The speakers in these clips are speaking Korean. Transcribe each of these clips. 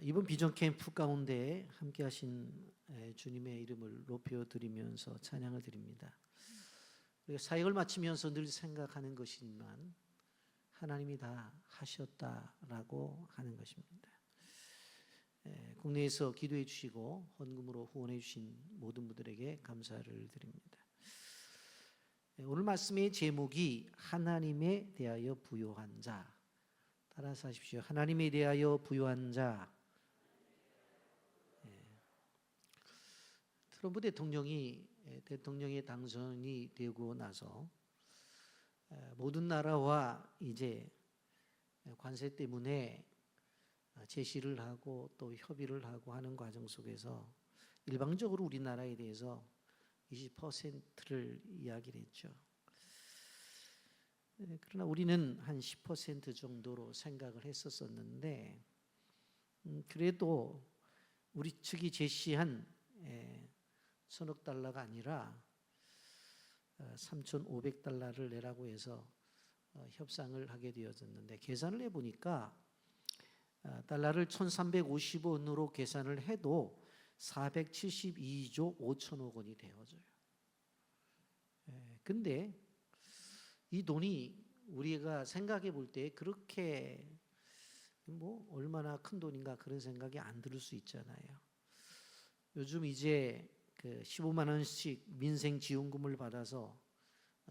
이번 비전 캠프 가운데 함께 하신 주님의 이름을 높여드리면서 찬양을 드립니다. 우리가 사역을 마치면서 늘 생각하는 것이지만 하나님이 다 하셨다라고 하는 것입니다. 국내에서 기도해 주시고 헌금으로 후원해 주신 모든 분들에게 감사를 드립니다. 오늘 말씀의 제목이 하나님에 대하여 부요한 자. 따라서 하십시오. 하나님에 대하여 부요한 자. 트럼프 대통령이 대통령에 당선이 되고 나서 모든 나라와 이제 관세 때문에 제시를 하고 또 협의를 하고 하는 과정 속에서 일방적으로 우리나라에 대해서 20%를 이야기를 했죠. 그러나 우리는 한 10% 정도로 생각을 했었었는데 그래도 우리 측이 제시한 1,000억 달러가 아니라 3,500달러를 내라고 해서 협상을 하게 되어졌는데 계산을 해보니까 달러를 1,350원으로 계산을 해도 472조 5천억 원이 되어져요. 근데 이 돈이 우리가 생각해 볼 때 그렇게 얼마나 큰 돈인가 그런 생각이 안 들 수 있잖아요. 요즘 이제 15만 원씩 민생지원금을 받아서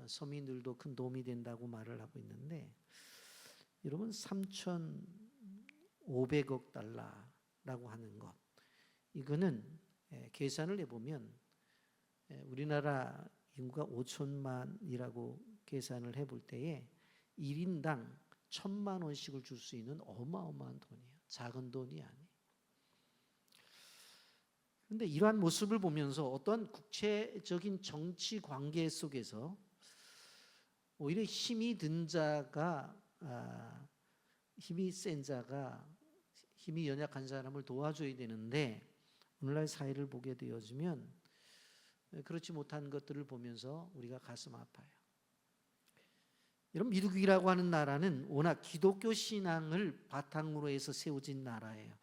서민들도 큰 도움이 된다고 말을 하고 있는데 여러분 3,500억 달러라고 하는 것 이거는 계산을 해보면 우리나라 인구가 5천만이라고 계산을 해볼 때에 1인당 1,000만 원씩을 줄 수 있는 어마어마한 돈이에요. 작은 돈이 아니에요. 그런데 이러한 모습을 보면서 어떠한 국제적인 정치 관계 속에서 오히려 힘이 든 자가 힘이 센 자가 힘이 연약한 사람을 도와줘야 되는데 오늘날 사회를 보게 되어지면 그렇지 못한 것들을 보면서 우리가 가슴 아파요. 여러분 미국이라고 하는 나라는 워낙 기독교 신앙을 바탕으로 해서 세워진 나라예요.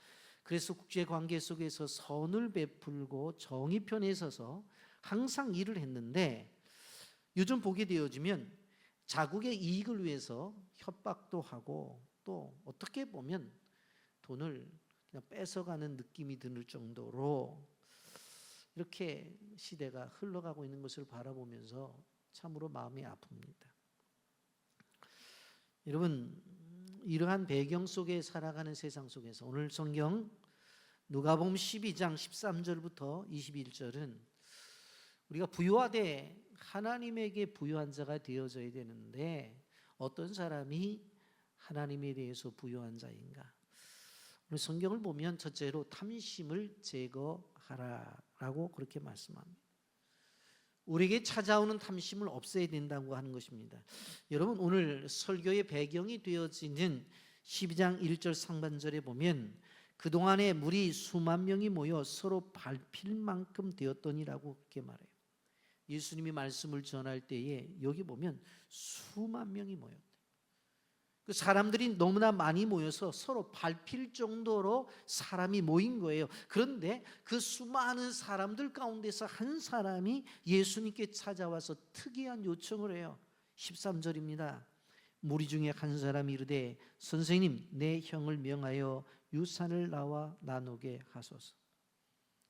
그래서 국제관계 속에서 선을 베풀고 정의 편에 서서 항상 일을 했는데 요즘 보게 되어지면 자국의 이익을 위해서 협박도 하고 또 어떻게 보면 돈을 그냥 뺏어가는 느낌이 들 정도로 이렇게 시대가 흘러가고 있는 것을 바라보면서 참으로 마음이 아픕니다. 여러분 이러한 배경 속에 살아가는 세상 속에서 오늘 성경 누가복음 12장 13절부터 21절은 우리가 부요하되 하나님에게 부요한 자가 되어져야 되는데 어떤 사람이 하나님에 대해서 부요한 자인가? 오늘 성경을 보면 첫째로 탐심을 제거하라라고 그렇게 말씀합니다. 우리에게 찾아오는 탐심을 없애야 된다고 하는 것입니다. 여러분 오늘 설교의 배경이 되어지는 12장 1절 상반절에 보면 그동안에 무리 수만 명이 모여 서로 밟힐 만큼 되었더니라고 그렇게 말해요. 예수님이 말씀을 전할 때에 여기 보면 수만 명이 모였대요. 그 사람들이 너무나 많이 모여서 서로 밟힐 정도로 사람이 모인 거예요. 그런데 그 수많은 사람들 가운데서 한 사람이 예수님께 찾아와서 특이한 요청을 해요. 13절입니다. 무리 중에 한 사람이 이르되 선생님 내 형을 명하여 유산을 나와 나누게 하소서.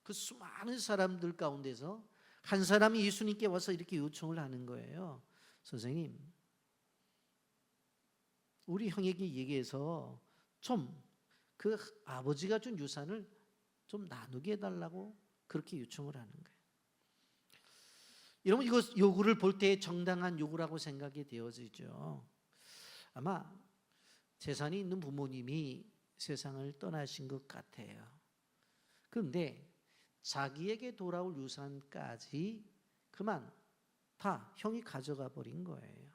그 수많은 사람들 가운데서 한 사람이 예수님께 와서 이렇게 요청을 하는 거예요. 선생님 우리 형에게 얘기해서 좀 그 아버지가 준 유산을 좀 나누게 해달라고 그렇게 요청을 하는 거예요. 여러분 이거 요구를 볼 때 정당한 요구라고 생각이 되어지죠. 아마 재산이 있는 부모님이 세상을 떠나신 것 같아요. 그런데 자기에게 돌아올 유산까지 그만 다 형이 가져가 버린 거예요.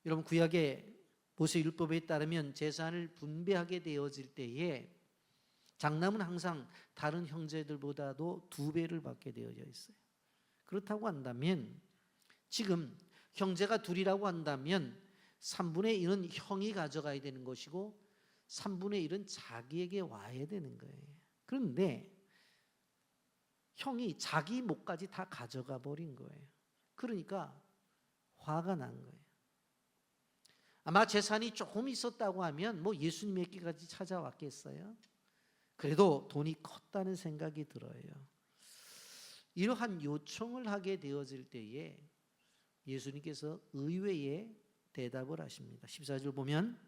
여러분 구약의 모세율법에 따르면 재산을 분배하게 되어질 때에 장남은 항상 다른 형제들보다도 2배를 받게 되어져 있어요. 그렇다고 한다면 지금 형제가 둘이라고 한다면 3분의 1은 형이 가져가야 되는 것이고 3분의 1은 자기에게 와야 되는 거예요. 그런데 형이 자기 몫까지 다 가져가 버린 거예요. 그러니까 화가 난 거예요. 아마 재산이 조금 있었다고 하면 뭐 예수님에게까지 찾아왔겠어요? 그래도 돈이 컸다는 생각이 들어요. 이러한 요청을 하게 되어질 때에 예수님께서 의외의 대답을 하십니다. 14절 보면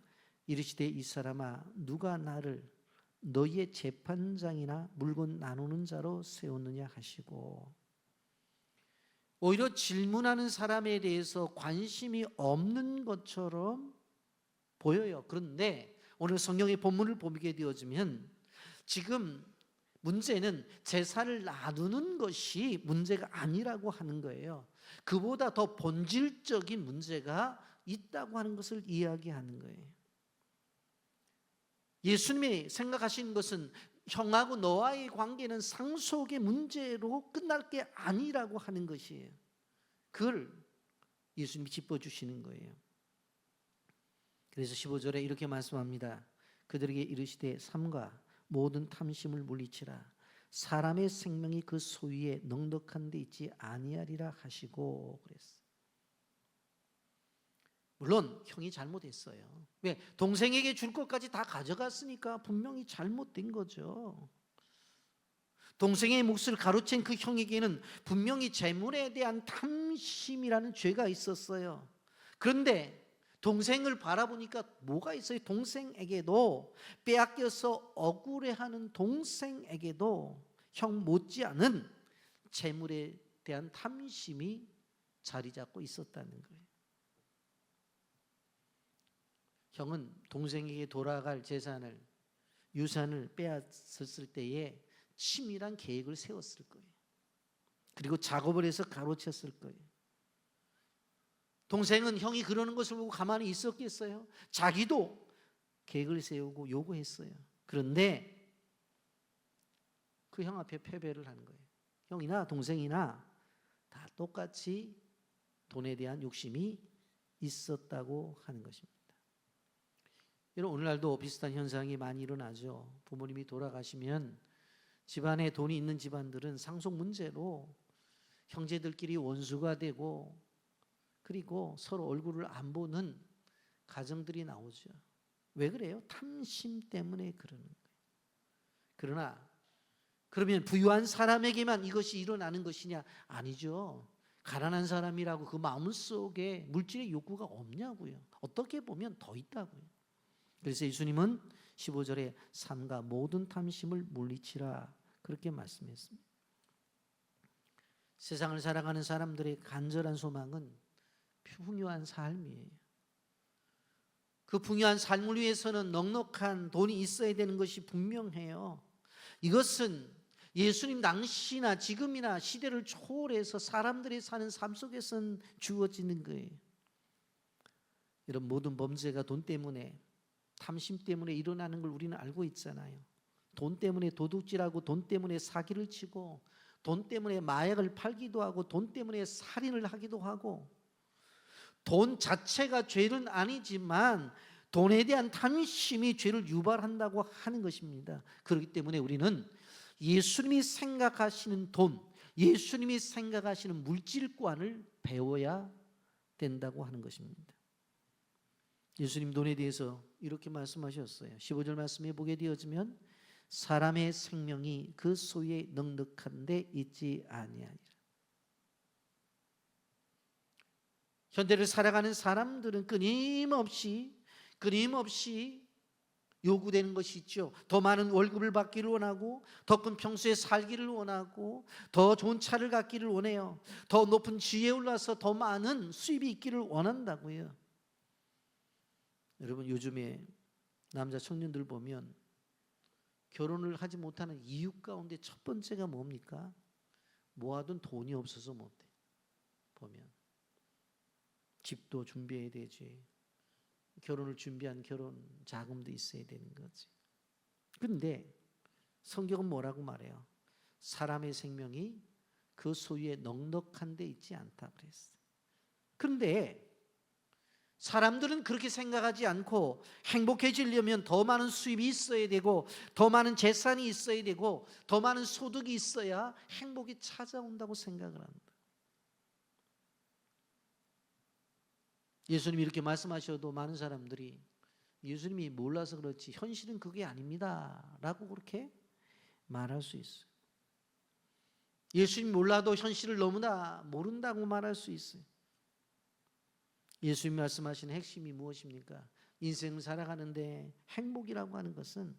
이르시되 이 사람아 누가 나를 너희의 재판장이나 물건 나누는 자로 세웠느냐 하시고, 오히려 질문하는 사람에 대해서 관심이 없는 것처럼 보여요. 그런데 오늘 성경의 본문을 보게 되어지면 지금 문제는 재산을 나누는 것이 문제가 아니라고 하는 거예요. 그보다 더 본질적인 문제가 있다고 하는 것을 이야기하는 거예요. 예수님이 생각하시는 것은 형하고 너와의 관계는 상속의 문제로 끝날 게 아니라고 하는 것이에요. 그걸 예수님이 짚어주시는 거예요. 그래서 15절에 이렇게 말씀합니다. 그들에게 이르시되 삼가 모든 탐심을 물리치라. 사람의 생명이 그 소유에 넉넉한 데 있지 아니하리라 하시고 그랬어요. 물론 형이 잘못했어요. 왜? 동생에게 줄 것까지 다 가져갔으니까 분명히 잘못된 거죠. 동생의 몫을 가로챈 그 형에게는 분명히 재물에 대한 탐심이라는 죄가 있었어요. 그런데 동생을 바라보니까 뭐가 있어요? 동생에게도 빼앗겨서 억울해하는 동생에게도 형 못지않은 재물에 대한 탐심이 자리 잡고 있었다는 거예요. 형은 동생에게 돌아갈 재산을, 유산을 빼앗았을 때에 치밀한 계획을 세웠을 거예요. 그리고 작업을 해서 가로챘을 거예요. 동생은 형이 그러는 것을 보고 가만히 있었겠어요? 자기도 계획을 세우고 요구했어요. 그런데 그 형 앞에 패배를 한 거예요. 형이나 동생이나 다 똑같이 돈에 대한 욕심이 있었다고 하는 것입니다. 여러분, 오늘날도 비슷한 현상이 많이 일어나죠. 부모님이 돌아가시면 집안에 돈이 있는 집안들은 상속 문제로 형제들끼리 원수가 되고, 그리고 서로 얼굴을 안 보는 가정들이 나오죠. 왜 그래요? 탐심 때문에 그러는 거예요. 그러나 그러면 부유한 사람에게만 이것이 일어나는 것이냐? 아니죠. 가난한 사람이라고 그 마음속에 물질의 욕구가 없냐고요. 어떻게 보면 더 있다고요. 그래서 예수님은 15절에 삼가 모든 탐심을 물리치라 그렇게 말씀했습니다. 세상을 살아가는 사람들의 간절한 소망은 풍요한 삶이에요. 그 풍요한 삶을 위해서는 넉넉한 돈이 있어야 되는 것이 분명해요. 이것은 예수님 당시나 지금이나 시대를 초월해서 사람들이 사는 삶 속에서는 주어지는 거예요. 이런 모든 범죄가 돈 때문에, 탐심 때문에 일어나는 걸 우리는 알고 있잖아요. 돈 때문에 도둑질하고, 돈 때문에 사기를 치고, 돈 때문에 마약을 팔기도 하고, 돈 때문에 살인을 하기도 하고, 돈 자체가 죄는 아니지만 돈에 대한 탐심이 죄를 유발한다고 하는 것입니다. 그렇기 때문에 우리는 예수님이 생각하시는 돈, 예수님이 생각하시는 물질관을 배워야 된다고 하는 것입니다. 예수님 돈에 대해서 이렇게 말씀하셨어요. 15절 말씀에 보게 되어지면 사람의 생명이 그 소유에 넉넉한 데 있지 아니하리라. 현대를 살아가는 사람들은 끊임없이 요구되는 것이 있죠. 더 많은 월급을 받기를 원하고, 더 큰 평수에 살기를 원하고, 더 좋은 차를 갖기를 원해요. 더 높은 지위에 올라서 더 많은 수입이 있기를 원한다고요. 여러분, 요즘에 남자 청년들 보면 결혼을 하지 못하는 이유 가운데 첫 번째가 뭡니까? 모아둔 돈이 없어서 못해. 보면 집도 준비해야 되지, 결혼을 준비한 결혼 자금도 있어야 되는 거지. 그런데 성경은 뭐라고 말해요? 사람의 생명이 그 소유에 넉넉한 데 있지 않다 그랬어요. 그런데 사람들은 그렇게 생각하지 않고 행복해지려면 더 많은 수입이 있어야 되고 더 많은 재산이 있어야 되고 더 많은 소득이 있어야 행복이 찾아온다고 생각을 합니다. 예수님이 이렇게 말씀하셔도 많은 사람들이 예수님이 몰라서 그렇지 현실은 그게 아닙니다 라고 그렇게 말할 수 있어요. 예수님이 몰라도 현실을 너무나 모른다고 말할 수 있어요. 예수님이 말씀하신 핵심이 무엇입니까? 인생을 살아가는데 행복이라고 하는 것은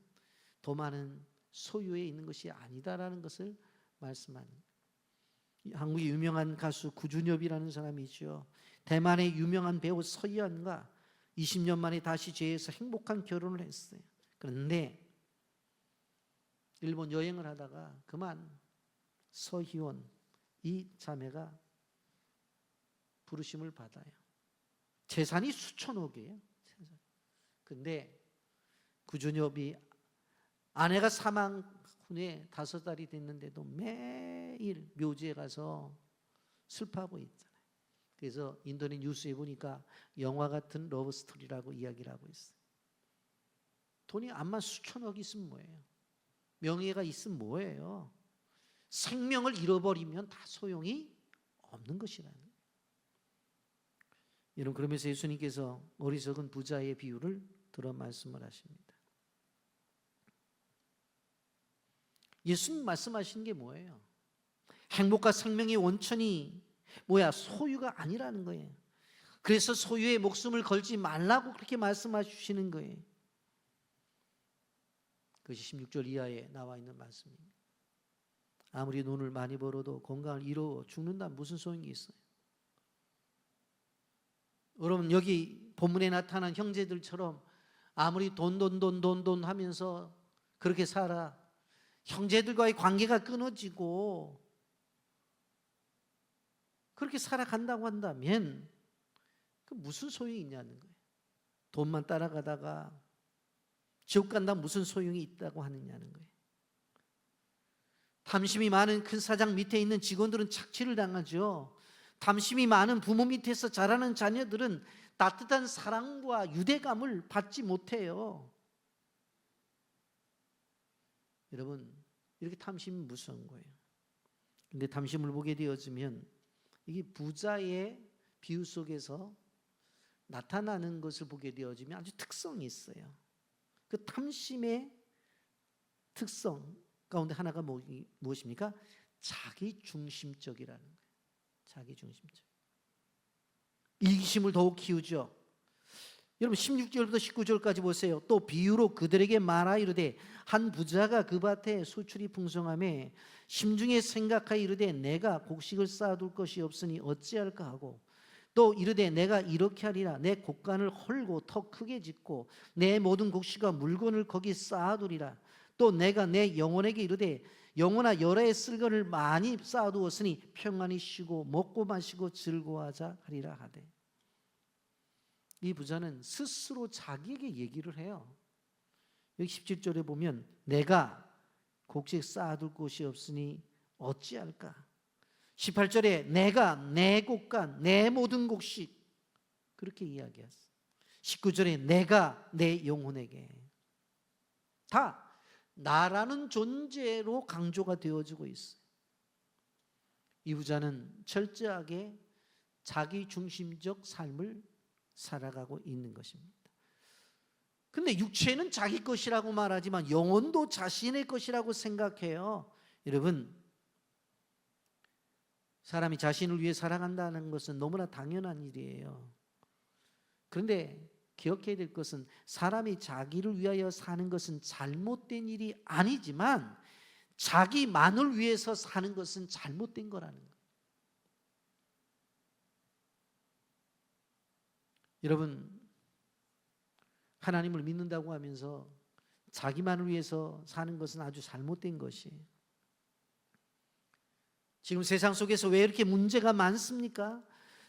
더 많은 소유에 있는 것이 아니다라는 것을 말씀하는 거예요. 한국의 유명한 가수 구준엽이라는 사람이 있죠. 대만의 유명한 배우 서희연과 20년 만에 다시 재해서 행복한 결혼을 했어요. 그런데 일본 여행을 하다가 그만 서희원 이 자매가 부르심을 받아요. 재산이 수천억이에요. 그런데 구준엽이 아내가 사망 후에 5달이 됐는데도 매일 묘지에 가서 슬퍼하고 있잖아요. 그래서 인터넷 뉴스에 보니까 영화 같은 러브 스토리라고 이야기를 하고 있어요. 돈이 암만 수천억이 있으면 뭐예요? 명예가 있으면 뭐예요? 생명을 잃어버리면 다 소용이 없는 것이라는 거예요. 여러분, 그러면서 예수님께서 어리석은 부자의 비유를 들어 말씀을 하십니다. 예수님 말씀하시는 게 뭐예요? 행복과 생명의 원천이 소유가 아니라는 거예요. 그래서 소유의 목숨을 걸지 말라고 그렇게 말씀하시는 거예요. 그것이 16절 이하에 나와 있는 말씀입니다. 아무리 돈을 많이 벌어도 건강을 잃어 죽는다면 무슨 소용이 있어요? 여러분, 여기 본문에 나타난 형제들처럼 아무리 돈 하면서 그렇게 살아 형제들과의 관계가 끊어지고 그렇게 살아간다고 한다면 그 무슨 소용이 있냐는 거예요. 돈만 따라가다가 지옥 간다면 무슨 소용이 있다고 하느냐는 거예요. 탐심이 많은 큰 사장 밑에 있는 직원들은 착취를 당하죠. 탐심이 많은 부모 밑에서 자라는 자녀들은 따뜻한 사랑과 유대감을 받지 못해요. 여러분, 이렇게 탐심이 무서운 거예요. 근데 탐심을 보게 되어지면 이게 부자의 비유 속에서 나타나는 것을 보게 되어지면 아주 특성이 있어요. 그 탐심의 특성 가운데 하나가 무엇입니까? 자기 중심적이라는 거예요. 자기 중심적. 이기심을 더욱 키우죠. 여러분 16절부터 19절까지 보세요. 또 비유로 그들에게 말하 이르되 한 부자가 그 밭에 수출이 풍성하매 심중에 생각하여 이르되 내가 곡식을 쌓아둘 것이 없으니 어찌할까 하고 또 이르되 내가 이렇게 하리라 내 곡간을 헐고 더 크게 짓고 내 모든 곡식과 물건을 거기 쌓아두리라. 또 내가 내 영혼에게 이르되 영혼아 여러 해 쓸 것을 많이 쌓아두었으니 평안히 쉬고 먹고 마시고 즐거워하자 하리라 하되. 이 부자는 스스로 자기에게 얘기를 해요. 여기 17절에 보면 내가 곡식 쌓아둘 곳이 없으니 어찌할까. 18절에 내가 내 곡간 내 모든 곡식 그렇게 이야기했어요. 19절에 내가 내 영혼에게 다 나라는 존재로 강조가 되어지고 있어요. 이 부자는 철저하게 자기 중심적 삶을 살아가고 있는 것입니다. 근데 육체는 자기 것이라고 말하지만 영혼도 자신의 것이라고 생각해요. 여러분, 사람이 자신을 위해 살아간다는 것은 너무나 당연한 일이에요. 그런데 기억해야 될 것은 사람이 자기를 위하여 사는 것은 잘못된 일이 아니지만 자기만을 위해서 사는 것은 잘못된 거라는 거예요. 여러분, 하나님을 믿는다고 하면서 자기만을 위해서 사는 것은 아주 잘못된 것이에요. 지금 세상 속에서 왜 이렇게 문제가 많습니까?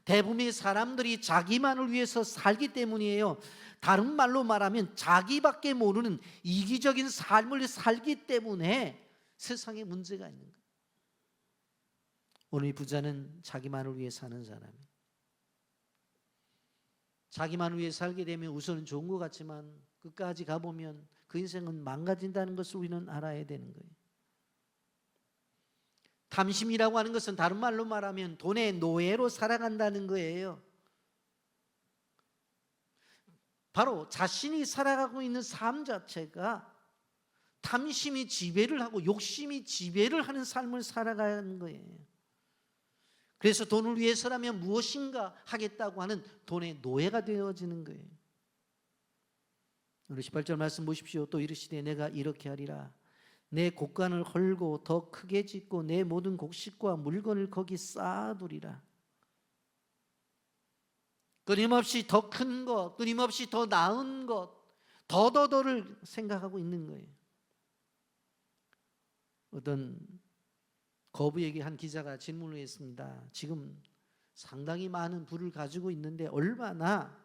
대부분의 사람들이 자기만을 위해서 살기 때문이에요. 다른 말로 말하면 자기밖에 모르는 이기적인 삶을 살기 때문에 세상에 문제가 있는 거예요. 오늘 이 부자는 자기만을 위해 사는 사람이에요. 자기만 위해 살게 되면 우선은 좋은 것 같지만 끝까지 가보면 그 인생은 망가진다는 것을 우리는 알아야 되는 거예요. 탐심이라고 하는 것은 다른 말로 말하면 돈의 노예로 살아간다는 거예요. 바로 자신이 살아가고 있는 삶 자체가 탐심이 지배를 하고 욕심이 지배를 하는 삶을 살아가는 거예요. 그래서 돈을 위해서라면 무엇인가 하겠다고 하는 돈의 노예가 되어지는 거예요. 오늘 18절 말씀 보십시오. 또 이르시되 내가 이렇게 하리라. 내 곡간을 헐고 더 크게 짓고 내 모든 곡식과 물건을 거기 쌓아두리라. 끊임없이 더 큰 것, 끊임없이 더 나은 것, 더를 생각하고 있는 거예요. 어떤 거부에게 한 기자가 질문을 했습니다. 지금 상당히 많은 부를 가지고 있는데 얼마나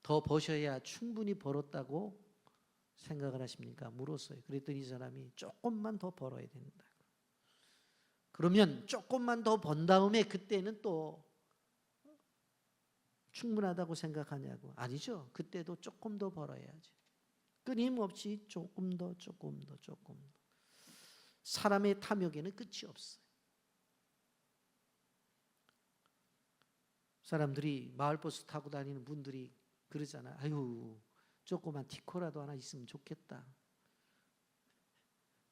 더 버셔야 충분히 벌었다고 생각을 하십니까? 물었어요. 그랬더니 이 사람이 조금만 더 벌어야 된다. 그러면 조금만 더 번 다음에 그때는 또 충분하다고 생각하냐고. 아니죠. 그때도 조금 더 벌어야지. 끊임없이 조금 더. 사람의 탐욕에는 끝이 없어요. 사람들이 마을버스 타고 다니는 분들이 그러잖아요. 아유, 조그만 티코라도 하나 있으면 좋겠다.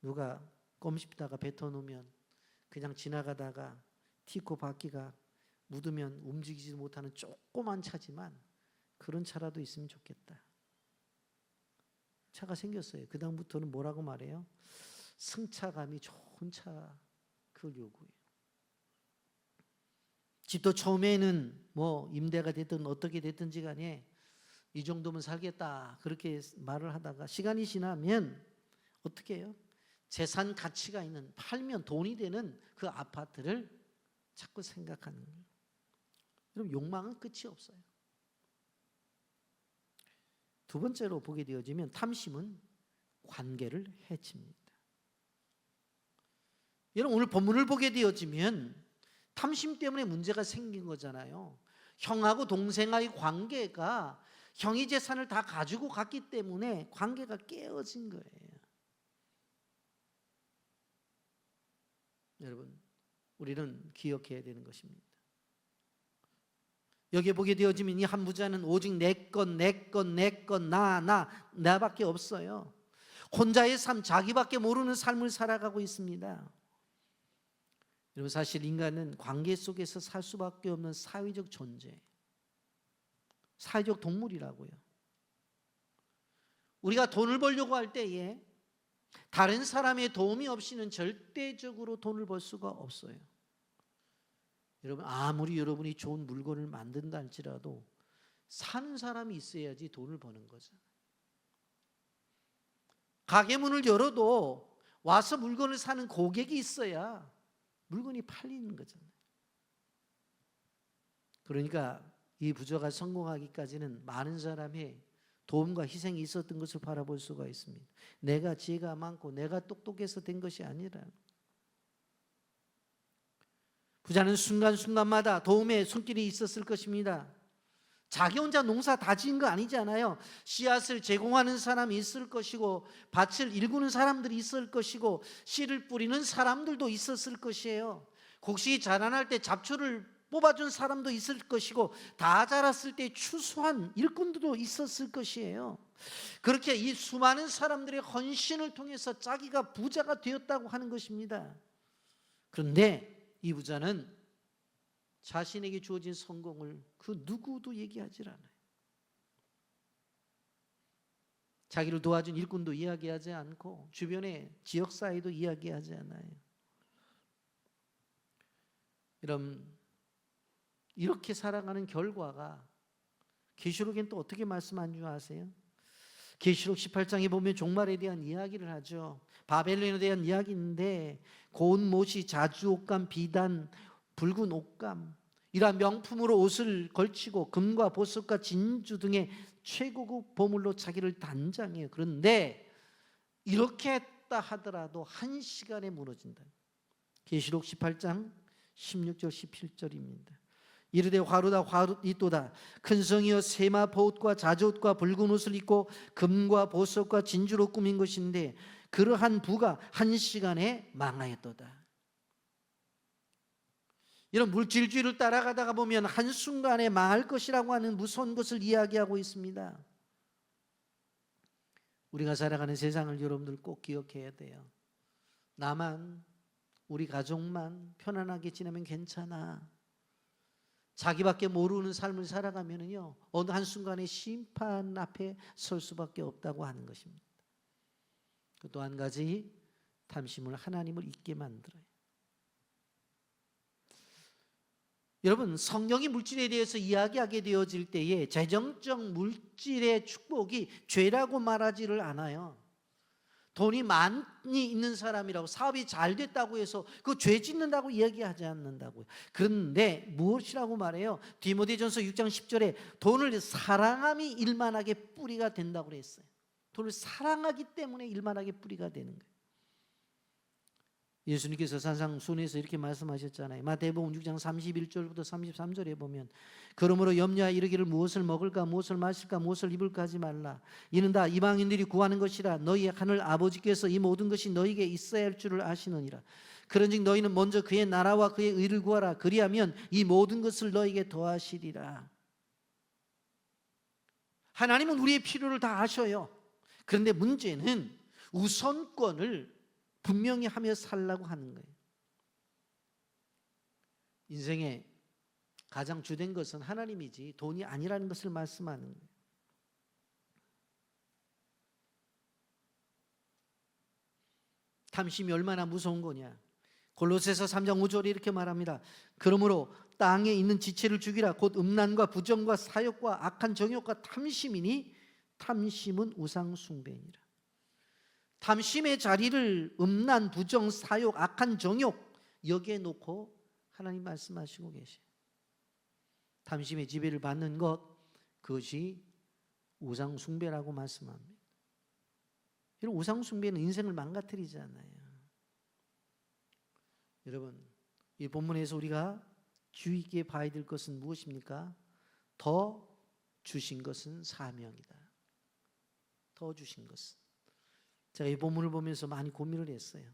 누가 껌 씹다가 뱉어놓으면 그냥 지나가다가 티코 바퀴가 묻으면 움직이지 못하는 조그만 차지만 그런 차라도 있으면 좋겠다. 차가 생겼어요. 그 다음부터는 뭐라고 말해요? 승차감이 좋은 차, 그걸 요구해요. 집도 처음에는 뭐 임대가 됐든 어떻게 됐든지 간에 이 정도면 살겠다 그렇게 말을 하다가 시간이 지나면 어떻게 해요? 재산 가치가 있는, 팔면 돈이 되는 그 아파트를 자꾸 생각하는 거예요. 그럼 욕망은 끝이 없어요. 두 번째로 보게 되어지면 탐심은 관계를 해칩니다. 여러분, 오늘 본문을 보게 되어지면 탐심 때문에 문제가 생긴 거잖아요. 형하고 동생의 관계가 형이 재산을 다 가지고 갔기 때문에 관계가 깨어진 거예요. 여러분, 우리는 기억해야 되는 것입니다. 여기에 보게 되어지면 이 한 부자는 오직 내 것, 나밖에 없어요. 혼자의 삶, 자기밖에 모르는 삶을 살아가고 있습니다. 여러분, 사실 인간은 관계 속에서 살 수밖에 없는 사회적 존재, 사회적 동물이라고요. 우리가 돈을 벌려고 할 때에 다른 사람의 도움이 없이는 절대적으로 돈을 벌 수가 없어요. 여러분, 아무리 여러분이 좋은 물건을 만든다 할지라도 사는 사람이 있어야지 돈을 버는 거죠. 가게 문을 열어도 와서 물건을 사는 고객이 있어야 물건이 팔리는 거잖아요. 그러니까 이 부자가 성공하기까지는 많은 사람의 도움과 희생이 있었던 것을 바라볼 수가 있습니다. 내가 지혜가 많고 내가 똑똑해서 된 것이 아니라, 부자는 순간순간마다 도움의 손길이 있었을 것입니다. 자기 혼자 농사 다 지은 거 아니잖아요. 씨앗을 제공하는 사람이 있을 것이고, 밭을 일구는 사람들이 있을 것이고, 씨를 뿌리는 사람들도 있었을 것이에요. 곡식이 자라날 때 잡초를 뽑아준 사람도 있을 것이고, 다 자랐을 때 추수한 일꾼들도 있었을 것이에요. 그렇게 이 수많은 사람들의 헌신을 통해서 자기가 부자가 되었다고 하는 것입니다. 그런데 이 부자는 자신에게 주어진 성공을 그 누구도 얘기하지 않아요. 자기를 도와준 일꾼도 이야기하지 않고 주변의 지역사회도 이야기하지 않아요. 여러분, 이렇게 살아가는 결과가 계시록엔 또 어떻게 말씀한 줄 아세요? 계시록 18장에 보면 종말에 대한 이야기를 하죠. 바벨론에 대한 이야기인데 고운 못이 자주 옷감, 비단, 붉은 옷감, 이러한 명품으로 옷을 걸치고 금과 보석과 진주 등의 최고급 보물로 자기를 단장해요. 그런데 이렇게 했다 하더라도 한 시간에 무너진다. 계시록 18장 16절 17절입니다. 이르되 화루다 화루이또다. 큰 성이여 세마 보옷과 자젓과 붉은 옷을 입고 금과 보석과 진주로 꾸민 것인데 그러한 부가 한 시간에 망하였도다. 이런 물질주의를 따라가다가 보면 한순간에 망할 것이라고 하는 무서운 것을 이야기하고 있습니다. 우리가 살아가는 세상을 여러분들 꼭 기억해야 돼요. 나만, 우리 가족만 편안하게 지내면 괜찮아. 자기밖에 모르는 삶을 살아가면요, 어느 한순간에 심판 앞에 설 수밖에 없다고 하는 것입니다. 또 한 가지, 탐심을 하나님을 잊게 만들어요. 여러분, 성경이 물질에 대해서 이야기하게 되어질 때에 재정적 물질의 축복이 죄라고 말하지를 않아요. 돈이 많이 있는 사람이라고, 사업이 잘 됐다고 해서 그 죄 짓는다고 이야기하지 않는다고요. 그런데 무엇이라고 말해요? 디모데전서 6장 10절에 돈을 사랑함이 일만하게 뿌리가 된다고 그랬어요. 돈을 사랑하기 때문에 일만하게 뿌리가 되는 거예요. 예수님께서 산상순에서 이렇게 말씀하셨잖아요. 마태복음 6장 31절부터 33절에 보면 그러므로 염려하여 이르기를 무엇을 먹을까 무엇을 마실까 무엇을 입을까 하지 말라. 이는 다 이방인들이 구하는 것이라. 너희 하늘 아버지께서 이 모든 것이 너희에게 있어야 할 줄을 아시느니라. 그런즉 너희는 먼저 그의 나라와 그의 의를 구하라. 그리하면 이 모든 것을 너희에게 더하시리라. 하나님은 우리의 필요를 다 아셔요. 그런데 문제는 우선권을 분명히 하며 살라고 하는 거예요. 인생의 가장 주된 것은 하나님이지 돈이 아니라는 것을 말씀하는 거예요. 탐심이 얼마나 무서운 거냐. 골로새서 3장 5절에 이렇게 말합니다. 그러므로 땅에 있는 지체를 죽이라. 곧 음란과 부정과 사욕과 악한 정욕과 탐심이니 탐심은 우상 숭배니라. 탐심의 자리를 음란, 부정, 사욕, 악한 정욕 여기에 놓고 하나님 말씀하시고 계세요. 탐심의 지배를 받는 것, 그것이 우상 숭배라고 말씀합니다. 이런 우상 숭배는 인생을 망가뜨리잖아요. 여러분, 이 본문에서 우리가 주의 깊게 봐야 될 것은 무엇입니까? 더 주신 것은 사명이다. 더 주신 것은. 제가 이 본문을 보면서 많이 고민을 했어요.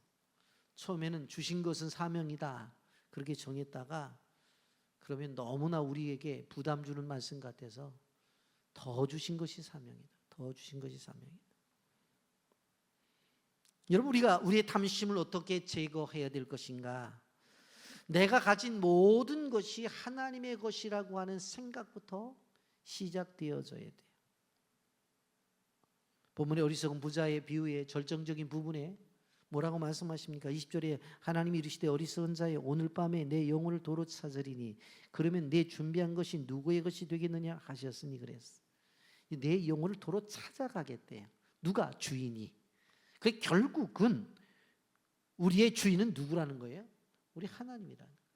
처음에는 주신 것은 사명이다 그렇게 정했다가 그러면 너무나 우리에게 부담 주는 말씀 같아서 더 주신 것이 사명이다. 더 주신 것이 사명이다. 여러분, 우리가 우리의 탐심을 어떻게 제거해야 될 것인가? 내가 가진 모든 것이 하나님의 것이라고 하는 생각부터 시작되어져야 돼요. 본문의 어리석은 부자의 비유의 절정적인 부분에 뭐라고 말씀하십니까? 20절에 하나님이 이르시되 어리석은 자여 오늘 밤에 내 영혼을 도로 찾으리니 그러면 내 준비한 것이 누구의 것이 되겠느냐 하셨으니 그랬어. 내 영혼을 도로 찾아가겠대요. 누가? 주인이. 그 결국은 우리의 주인은 누구라는 거예요? 우리 하나님이라는 거예요.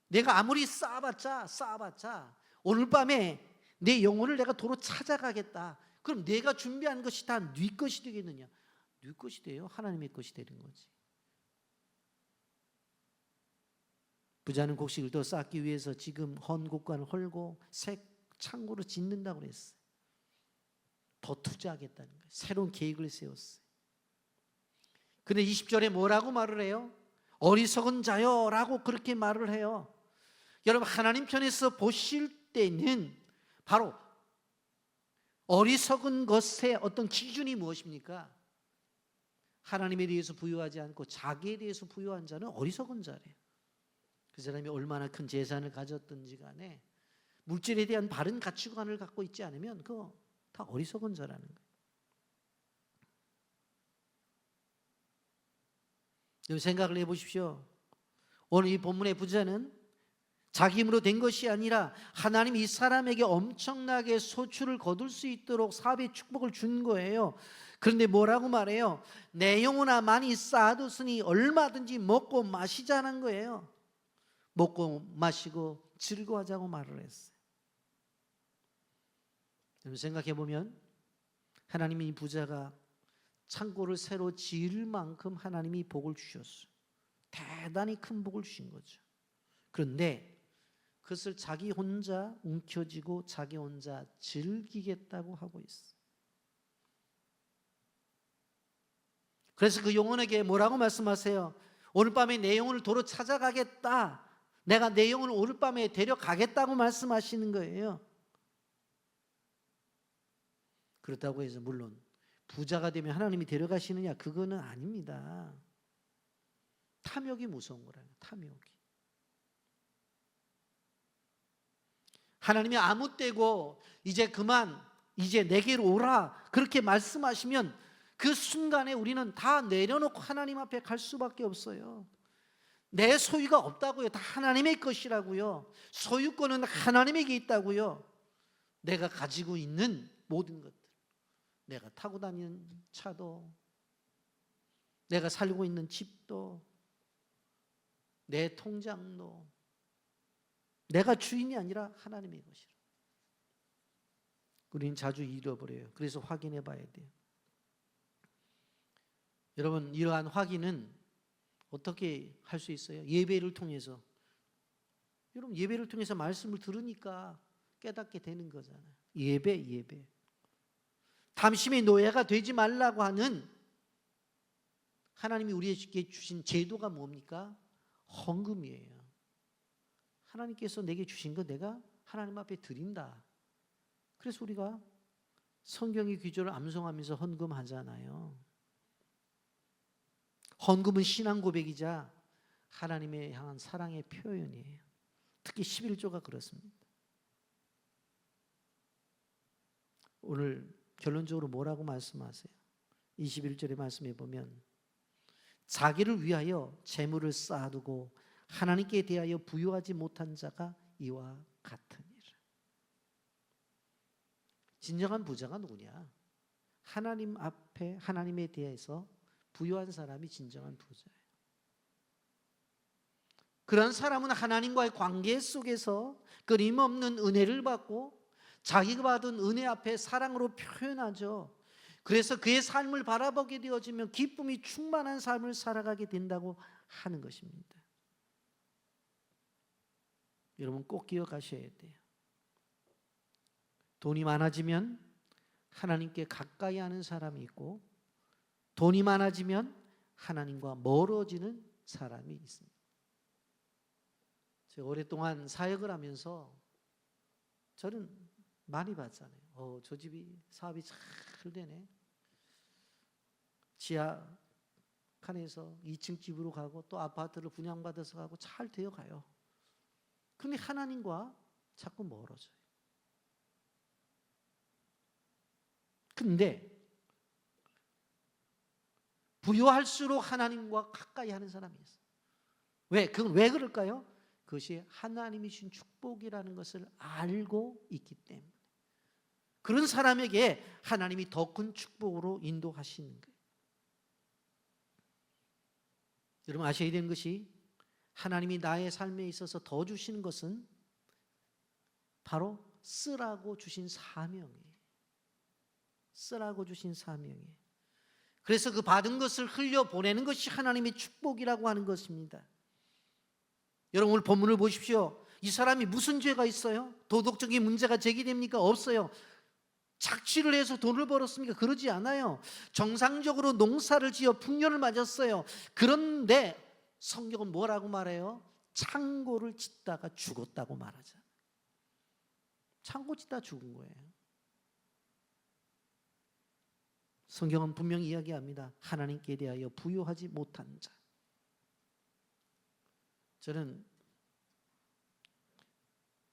내가 아무리 쌓아봤자 오늘 밤에 내 영혼을 내가 도로 찾아가겠다. 그럼 내가 준비한 것이 다 네 것이 되겠느냐? 네 것이 돼요? 하나님의 것이 되는 거지. 부자는 곡식을 더 쌓기 위해서 지금 헌 곳간을 헐고 새 창고를 짓는다고 그랬어요. 더 투자하겠다는 거예요. 새로운 계획을 세웠어요. 근데 20절에 뭐라고 말을 해요? 어리석은 자여라고 그렇게 말을 해요. 여러분, 하나님 편에서 보실 때는 바로 어리석은 것의 어떤 기준이 무엇입니까? 하나님에 대해서 부유하지 않고 자기에 대해서 부유한 자는 어리석은 자래요. 그 사람이 얼마나 큰 재산을 가졌든지 간에 물질에 대한 바른 가치관을 갖고 있지 않으면 그거 다 어리석은 자라는 거예요. 여러분, 생각을 해보십시오. 오늘 이 본문의 부자는 자기 힘으로 된 것이 아니라 하나님이 이 사람에게 엄청나게 소출을 거둘 수 있도록 사업의 축복을 준 거예요. 그런데 뭐라고 말해요? 내 영혼아 많이 쌓아뒀으니 얼마든지 먹고 마시자는 거예요. 먹고 마시고 즐거워하자고 말을 했어요. 여러분, 생각해보면 하나님이 이 부자가 창고를 새로 지을 만큼 하나님이 복을 주셨어요. 대단히 큰 복을 주신 거죠. 그런데 그것을 자기 혼자 움켜쥐고 자기 혼자 즐기겠다고 하고 있어. 그래서 그 영혼에게 뭐라고 말씀하세요? 오늘 밤에 내 영혼을 도로 찾아가겠다. 내가 내 영혼을 오늘 밤에 데려가겠다고 말씀하시는 거예요. 그렇다고 해서 물론 부자가 되면 하나님이 데려가시느냐? 그거는 아닙니다. 탐욕이 무서운 거라는 거예요. 탐욕이. 하나님이 아무 때고 이제 그만 이제 내게로 오라 그렇게 말씀하시면 그 순간에 우리는 다 내려놓고 하나님 앞에 갈 수밖에 없어요. 내 소유가 없다고요. 다 하나님의 것이라고요. 소유권은 하나님에게 있다고요. 내가 가지고 있는 모든 것들, 내가 타고 다니는 차도, 내가 살고 있는 집도, 내 통장도 내가 주인이 아니라 하나님의 것이라. 우리는 자주 잃어버려요. 그래서 확인해 봐야 돼요. 여러분, 이러한 확인은 어떻게 할 수 있어요? 예배를 통해서. 여러분, 예배를 통해서 말씀을 들으니까 깨닫게 되는 거잖아요. 예배. 탐심의 노예가 되지 말라고 하는 하나님이 우리에게 주신 제도가 뭡니까? 헌금이에요. 하나님께서 내게 주신 거 내가 하나님 앞에 드린다. 그래서 우리가 성경의 규절을 암송하면서 헌금하잖아요. 헌금은 신앙 고백이자 하나님에 향한 사랑의 표현이에요. 특히 11조가 그렇습니다. 오늘 결론적으로 뭐라고 말씀하세요? 21절의 말씀에 보면 자기를 위하여 재물을 쌓아두고 하나님께 대하여 부유하지 못한 자가 이와 같으니라. 진정한 부자가 누구냐? 하나님 앞에 하나님에 대해서 부유한 사람이 진정한 부자예요. 그런 사람은 하나님과의 관계 속에서 끊임없는 은혜를 받고 자기가 받은 은혜 앞에 사랑으로 표현하죠. 그래서 그의 삶을 바라보게 되어지면 기쁨이 충만한 삶을 살아가게 된다고 하는 것입니다. 여러분 꼭 기억하셔야 돼요. 돈이 많아지면 하나님께 가까이 하는 사람이 있고 돈이 많아지면 하나님과 멀어지는 사람이 있습니다. 제가 오랫동안 사역을 하면서 저는 많이 봤잖아요. 저 집이 사업이 잘 되네. 지하 칸에서 2층 집으로 가고 또 아파트를 분양받아서 가고 잘 되어 가요. 그런데 하나님과 자꾸 멀어져요. 근데 부유할수록 하나님과 가까이 하는 사람이 있어요. 그건 왜 그럴까요? 그것이 하나님이 주신 축복이라는 것을 알고 있기 때문에. 그런 사람에게 하나님이 더 큰 축복으로 인도하시는 거예요. 여러분 아셔야 되는 것이 하나님이 나의 삶에 있어서 더 주시는 것은 바로 쓰라고 주신 사명이에요. 쓰라고 주신 사명이에요. 그래서 그 받은 것을 흘려보내는 것이 하나님의 축복이라고 하는 것입니다. 여러분 오늘 본문을 보십시오. 이 사람이 무슨 죄가 있어요? 도덕적인 문제가 제기됩니까? 없어요. 착취를 해서 돈을 벌었습니까? 그러지 않아요. 정상적으로 농사를 지어 풍년을 맞았어요. 그런데 성경은 뭐라고 말해요? 창고를 짓다가 죽었다고 말하잖아요. 창고 짓다 죽은 거예요. 성경은 분명히 이야기합니다. 하나님께 대하여 부유하지 못한 자. 저는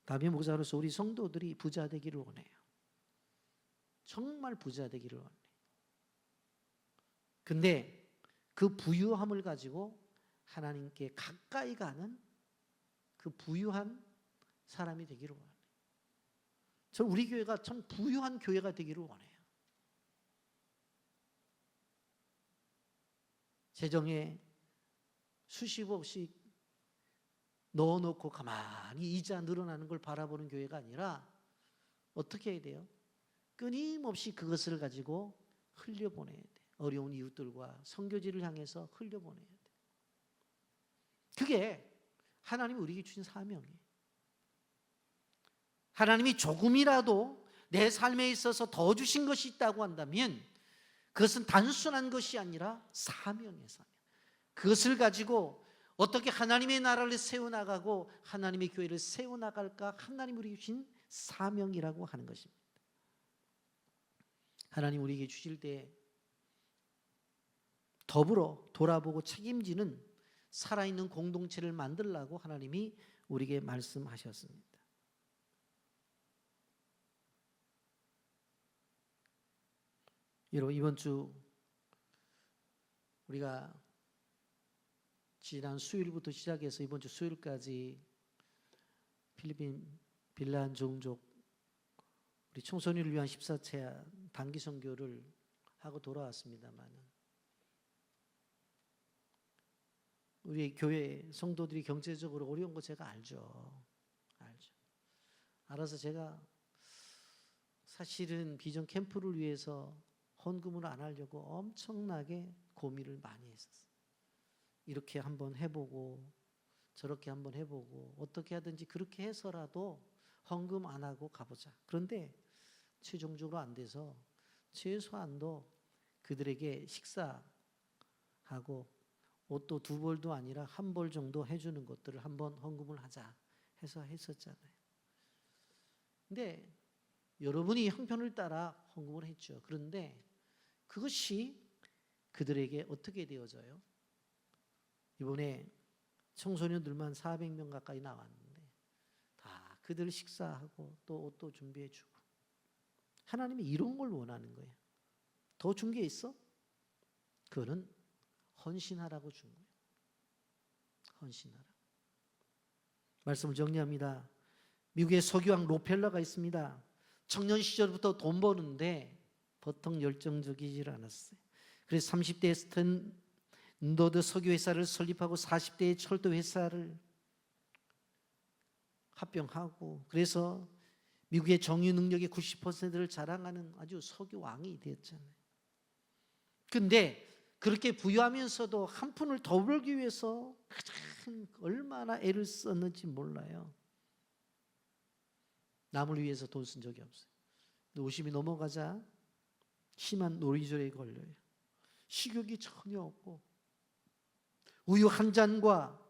담임 목사로서 우리 성도들이 부자 되기를 원해요. 정말 부자 되기를 원해요. 근데 그 부유함을 가지고 하나님께 가까이 가는 그 부유한 사람이 되기를 원해요. 저는 우리 교회가 참 부유한 교회가 되기를 원해요. 재정에 수십억씩 넣어놓고 가만히 이자 늘어나는 걸 바라보는 교회가 아니라 어떻게 해야 돼요? 끊임없이 그것을 가지고 흘려보내야 돼요. 어려운 이웃들과 선교지를 향해서 흘려보내야 돼요. 그게 하나님이 우리에게 주신 사명이에요. 하나님이 조금이라도 내 삶에 있어서 더 주신 것이 있다고 한다면 그것은 단순한 것이 아니라 사명이에요. 사명. 그것을 가지고 어떻게 하나님의 나라를 세워나가고 하나님의 교회를 세워나갈까? 하나님 우리에게 주신 사명이라고 하는 것입니다. 하나님 우리에게 주실 때 더불어 돌아보고 책임지는 살아있는 공동체를 만들라고 하나님이 우리에게 말씀하셨습니다. 여러분, 이번 주 우리가 지난 수요일부터 시작해서 이번 주 수요일까지 필리핀 빌란 종족 우리 청소년을 위한 14차 단기 선교를 하고 돌아왔습니다만, 우리 교회 성도들이 경제적으로 어려운 거 제가 알죠. 알아서 제가 사실은 비전 캠프를 위해서 헌금을 안 하려고 엄청나게 고민을 많이 했었어요. 이렇게 한번 해보고 저렇게 한번 해보고 어떻게 하든지 그렇게 해서라도 헌금 안 하고 가보자. 그런데 최종적으로 안 돼서 최소한도 그들에게 식사하고 옷도 2벌도 아니라 1벌 정도 해주는 것들을 한번 헌금을 하자 해서 했었잖아요. 근데 여러분이 형편을 따라 헌금을 했죠. 그런데 그것이 그들에게 어떻게 되어져요? 이번에 청소년들만 400명 가까이 나왔는데 다 그들 식사하고 또 옷도 준비해주고, 하나님이 이런 걸 원하는 거예요. 더 준 게 있어? 그거는 헌신하라고 준 거예요. 헌신하라. 말씀을 정리합니다. 미국의 석유왕 로펠러가 있습니다. 청년 시절부터 돈 버는데 보통 열정적이지 않았어요. 그래서 30대에 스탠더드 석유회사를 설립하고 40대에 철도회사를 합병하고, 그래서 미국의 정유 능력의 90%를 자랑하는 아주 석유왕이 되었잖아요. 근데 그렇게 부유하면서도 한 푼을 더 벌기 위해서 얼마나 애를 썼는지 몰라요. 남을 위해서 돈 쓴 적이 없어요. 50이 넘어가자 심한 노이절에 걸려요. 식욕이 전혀 없고 우유 한 잔과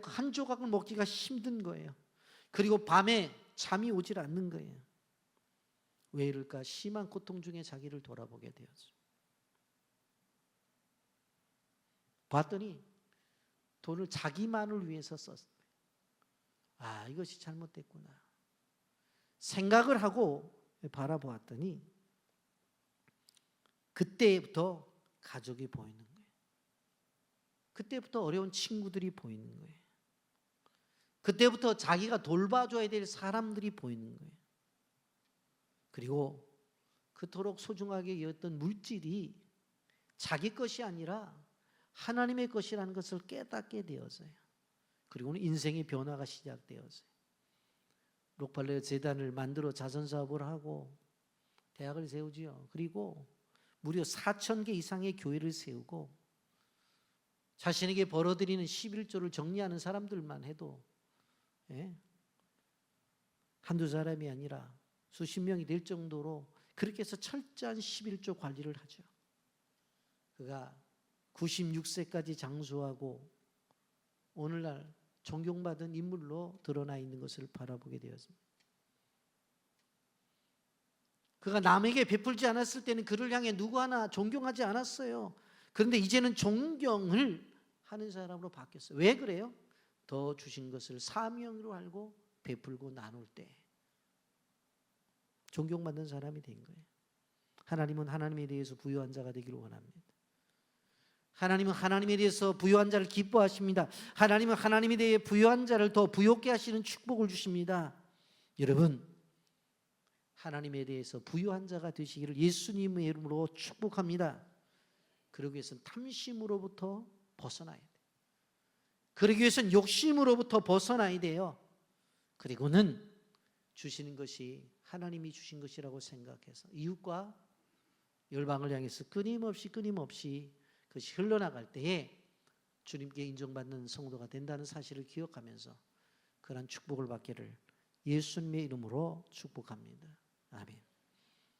한 조각을 먹기가 힘든 거예요. 그리고 밤에 잠이 오질 않는 거예요. 왜 이럴까? 심한 고통 중에 자기를 돌아보게 되었죠. 봤더니 돈을 자기만을 위해서 썼어요. 아, 이것이 잘못됐구나 생각을 하고 바라보았더니 그때부터 가족이 보이는 거예요. 그때부터 어려운 친구들이 보이는 거예요. 그때부터 자기가 돌봐줘야 될 사람들이 보이는 거예요. 그리고 그토록 소중하게 여겼던 물질이 자기 것이 아니라 하나님의 것이라는 것을 깨닫게 되어서요. 그리고는 인생의 변화가 시작되어서요. 록펠러 재단을 만들어 자선사업을 하고 대학을 세우지요. 그리고 무려 4,000개 이상의 교회를 세우고 자신에게 벌어들이는 11조를 정리하는 사람들만 해도 한두 사람이 아니라 수십 명이 될 정도로 그렇게 해서 철저한 11조 관리를 하죠. 그가 96세까지 장수하고 오늘날 존경받은 인물로 드러나 있는 것을 바라보게 되었습니다. 그가 남에게 베풀지 않았을 때는 그를 향해 누구 하나 존경하지 않았어요. 그런데 이제는 존경을 하는 사람으로 바뀌었어요. 왜 그래요? 더 주신 것을 사명으로 알고 베풀고 나눌 때 존경받는 사람이 된 거예요. 하나님은 하나님에 대해서 부유한 자가 되기를 원합니다. 하나님은 하나님에 대해서 부유한 자를 기뻐하십니다. 하나님은 하나님에 대해 부유한 자를 더 부유하게 하시는 축복을 주십니다. 여러분, 하나님에 대해서 부유한 자가 되시기를 예수님의 이름으로 축복합니다. 그러기 위해서는 탐심으로부터 벗어나야 돼요. 그러기 위해서는 욕심으로부터 벗어나야 돼요. 그리고는 주시는 것이 하나님이 주신 것이라고 생각해서 이웃과 열방을 향해서 끊임없이 그것이 흘러나갈 때에 주님께 인정받는 성도가 된다는 사실을 기억하면서 그런 축복을 받기를 예수님의 이름으로 축복합니다. 아멘.